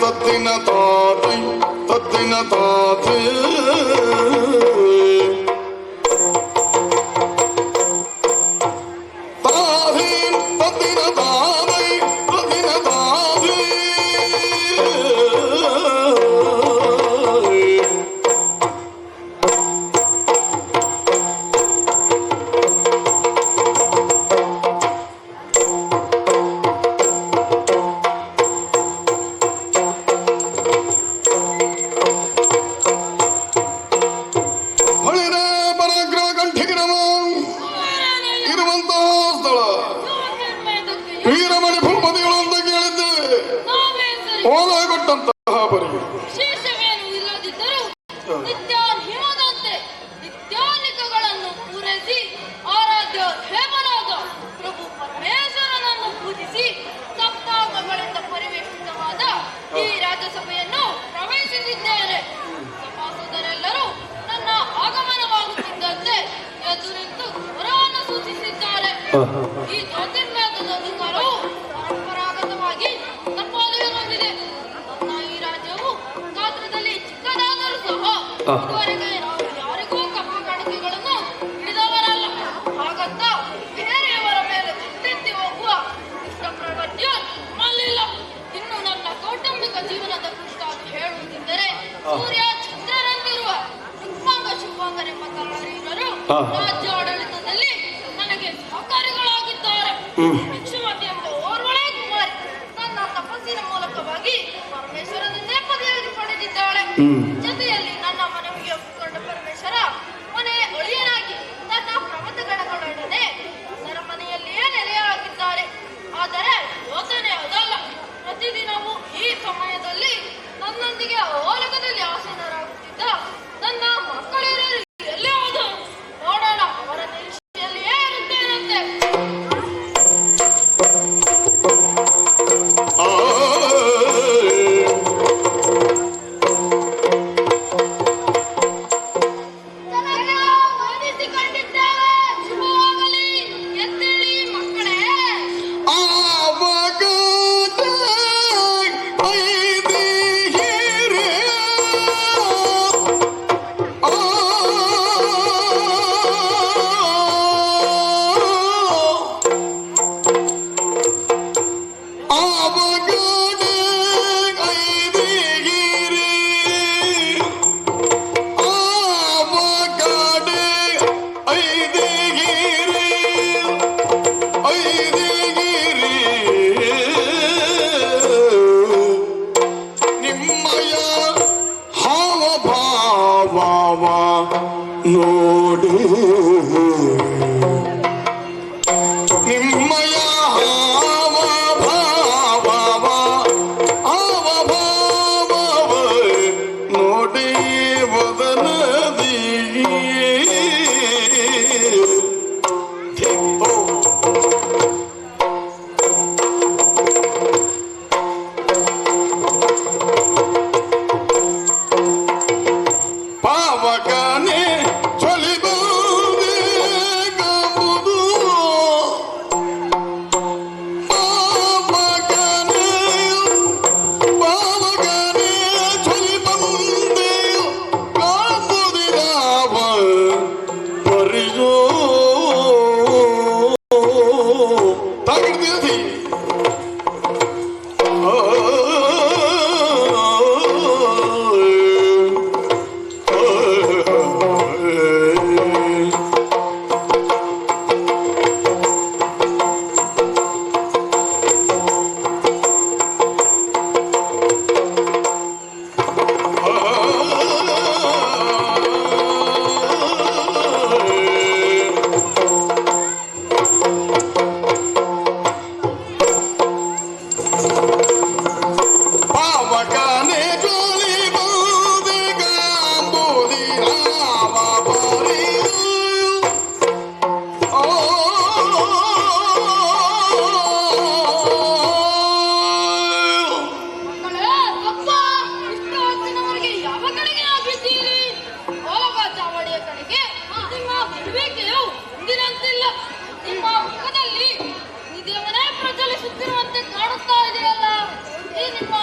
ತತ್ತಿನ ತಾತೆ ತತ್ತಿನ ತಾತೆ ವೀರಮಣಿ ಭೂಪತಿಗಳು ಅಂತ ಕೇಳಿದ್ದೇವೆ. ಓಲ ಕೊಟ್ಟಂತಹ ಬರೀ ವಿಶೇಷವೇನು ಇಲ್ಲದಿದ್ದರೂ ನಿತ್ಯಾನ್ಹಿಮದಂತೆ ನಿತ್ಯಾನಿಕಗಳನ್ನು ಪೂರೈಸಿ ಆರಾಧ್ಯ ದೇವನಾದ ಪ್ರಭು ಪರಮೇಶ್ವರನನ್ನು ಪೂಜಿಸಿ ಸಪ್ತಾಂಗಗಳಿಂದ ಪರಿವೇಷಿತವಾದ ಈ ರಾಜ್ಯಸಭೆಯನ್ನು ಪ್ರವೇಶಿಸಿದ್ದೇನೆ. ಸಭಾಸದರೆಲ್ಲರೂ ನನ್ನ ಆಗಮನವಾಗುತ್ತಿದ್ದಂತೆ ಎದ್ದು ನಿಂತು ಗೌರವವನ್ನು ಸೂಚಿಸಿದ್ದಾರೆ. ಈ ಜ್ಯೋತಿರ್ವೇದದ ಅಧಿಕಾರವು ಪರಂಪರಾಗತವಾಗಿ ತಪ್ಪಾಲೆಯು ಹೊಂದಿದೆ. ನನ್ನ ಈ ರಾಜ್ಯವು ಗಾತ್ರದಲ್ಲಿ ಚಿಕ್ಕದಾದರೂ ಸಹ ಇದುವರೆಗೆ ನಾವು ಯಾರಿಗೂ ಕಪ್ಪ ಕಾಣಿಕೆಗಳನ್ನು ಹಿಡಿದವರಲ್ಲ. ಹಾಗಂತ ಬೇರೆಯವರ ಮೇಲೆ ತೆತ್ತಿ ಹೋಗುವ ಇಷ್ಟ ಪ್ರವೃತ್ತಿ ನಮ್ಮಲ್ಲಿಲ್ಲ. ಇನ್ನು ನನ್ನ ಕೌಟುಂಬಿಕ ಜೀವನದ ಕುರಿತಾಗಿ ಹೇಳುವುದಿದ್ದರೆ ಸೂರ್ಯ ಚಂದ್ರರಂತಿರುವ ರುಕ್ಮಾಂಗ ಶುಭಾಂಗರೆಂಬ ತಳರೀರರು ರಾಜ್ಯ ಆಡಳಿತದಲ್ಲಿ ನನಗೆ ಸಹಕಾರಿಗಳಾಗಿದ್ದಾರೆ. ಭಿಕ್ಷುಮತಿ ಎಂಬ ಓರ್ವಳೇ ಕುಮಾರಿ ತನ್ನ ತಪಸ್ಸಿನ ಮೂಲಕವಾಗಿ ಪರಮೇಶ್ವರನನ್ನೇ ಪದವಿಯಾಗಿ ಪಡೆದಿದ್ದಾಳೆ. ಜೊತೆಯಲ್ಲಿ ನನ್ನ ಮನವಿಗೆ ಒಪ್ಪಿಕೊಂಡ ಪರಮೇಶ್ವರ ಮನೆ ಒಳಿಯನಾಗಿ ತನ್ನ ಪ್ರಬಂಧಗಣಗಳೊಡನೆ ಅದರ ಮನೆಯಲ್ಲಿಯೇ ನೆಲೆಯಾಗಿದ್ದಾರೆ. ಆದರೆ ಯೋಚನೆ ಅದಲ್ಲ. ಪ್ರತಿದಿನವೂ ಈ ಸಮಯದಲ್ಲಿ ನನ್ನೊಂದಿಗೆ ಓಲಗದಲ್ಲಿ ಆಸೀನರಾಗುತ್ತಿದ್ದ ನನ್ನ ಮಕ್ಕಳಿರಲಿ ಎಲ್ಲೇ ಹೋದ ನೋಡೋಣ ಅವರ ನಿರೀಕ್ಷೆಯಲ್ಲಿಯೇ ಇರುತ್ತೇನಂತೆ. ಓದಿಸಿಕೊಂಡಿದ್ದೇವೆ. ಶುಭವಾಗಲಿ. ಎದ್ದೇಳಿ ಮಕ್ಕಳೇ. ನೋಡಿ ನಿಮ್ಮಯ ಹಾವ ಭಾವ ಹಾವ ಭಾವ ನೋಡಿ ವದನದಿ ಪಾವಕನೇ ಮುಖದಲ್ಲಿ ನಿಧಿಯವನೇ ಪ್ರಜ್ವಲಿಸುತ್ತಿರುವಂತೆ ಕಾಣುತ್ತಾ ಇದೆಯಲ್ಲ. ಈ ನಿಮ್ಮ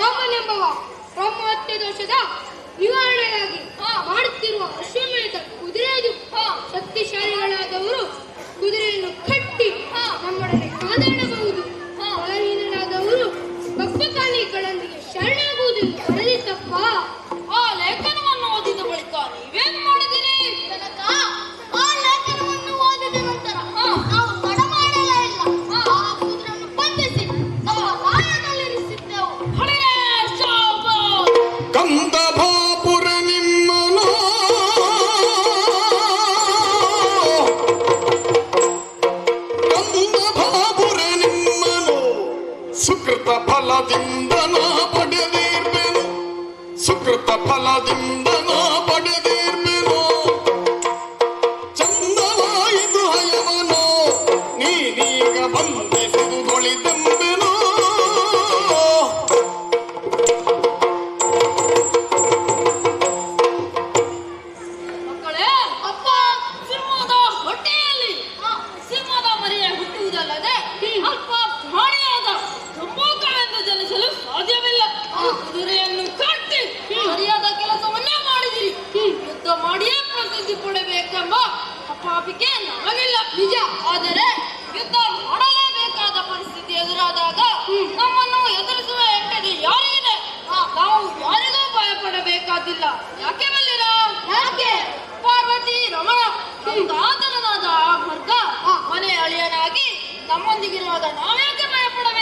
ರಾಮನೆಂಬವ ಬ್ರಹ್ಮಹತ್ಯೆ ದೋಷದ ನಿವಾರಣೆಗಾಗಿ ಮಾಡುತ್ತಿರುವ ಅಶ್ವಮೇಧ ಕುದುರೆಯದು. ಶಕ್ತಿಶಾಲಿಗಳಾದವರು ಕುದುರೆಯನ್ನು ಕಟ್ಟಿ ನಮ್ಮೊಡನೆ ಕಾದಾಡಬಹುದು. ಬಲಹೀನರಾದವರು ಭಕ್ತಕಾಲಿಗಳೊಂದಿಗೆ ಶರಣಾಗುವುದನ್ನು ಬರೆದಿತ್ತಪ್ಪ. ಆ ಲೇಖನವನ್ನು ಓದಿದ ಬಳಿಕ ನೀವೇನು ಮಾಡಿದಿರಿ? ತನಕ ಆ ಲೇಖನವನ್ನು ಓದಿದ ನಂತರ ನಾವು ತಡ ಮಾಡಲೇ ಇಲ್ಲ. ಆ ಕುದುರೆಯನ್ನು ಬಂಧಿಸಿ ನಮ್ಮ ರಾಯದಲ್ಲಿರಿಸಿದ್ದೆವು. ಹಳೆಯ ಶಾಬಾಸ್! ಕಂದ ಬಾಪುರ ನಿಮ್ಮನು ಕಂದ ಬಾಪುರ ನಿಮ್ಮನು ಸುಕೃತ ಫಲದಿಂದ ನಾ ಪಡೆದಿರ್ಬೆನು ಸುಕೃತ ಫಲದಿಂದ ನಾ ಪಡೆದಿರ್ಬೆನು ಚಂದವಾಯಿತು ಹಯವನು ನೀನೀಗ ಬಂಧಿಸಿದು ತೊಳಿದೆಂಬೆನು ಮಕ್ಕಳೇ, ಅಪ್ಪ ಸಿಂಹದ ಹೊಟ್ಟೆಯಲ್ಲಿ ಸಿಂಹದ ಮರಿಯ ಹುಟ್ಟುವುದಲ್ಲದೆ ಅಲ್ಪ ಪ್ರಾಣಿಯಾದ ಜಂಬೂಕವೆಂದು ಜನಿಸಲು ಸಾಧ್ಯವಿಲ್ಲ. ಕುದುರೆಯನ್ನು ಕಟ್ಟಿ ಸರಿಯಾದ ಕೆಲಸವನ್ನೇ ಮಾಡಿದಿರಿ. ಯುದ್ಧ ಮಾಡಿಯೇ ಪ್ರಸಿದ್ಧಿ ಪಡೆಯಬೇಕೆಂಬ ಅಪಾಪಿಕೆ ನಮಗಿಲ್ಲ, ನಿಜ. ಆದರೆ ಯುದ್ಧ ಮಾಡಲೇಬೇಕಾದ ಪರಿಸ್ಥಿತಿ ಎದುರಾದಾಗ ನಮ್ಮನ್ನು ಎದುರಿಸುವ ಹೆಂಡತಿ ಯಾರಿಗಿದೆ? ನಾವು ಯಾರಿಗೂ ಭಯಪಡಬೇಕಾದಿಲ್ಲ. ಯಾಕೆ ಬಲ್ಲಿರ? ಯಾಕೆ? ಪಾರ್ವತಿ ರಮಣ ಆತನದಾದ ಆ ವರ್ಗ ಮನೆ ಅಳಿಯನಾಗಿ ನಮ್ಮೊಂದಿಗಿರುವಾಗ ನಾವ್ಯಾಕೆ ಭಯಪಡಬೇಕು?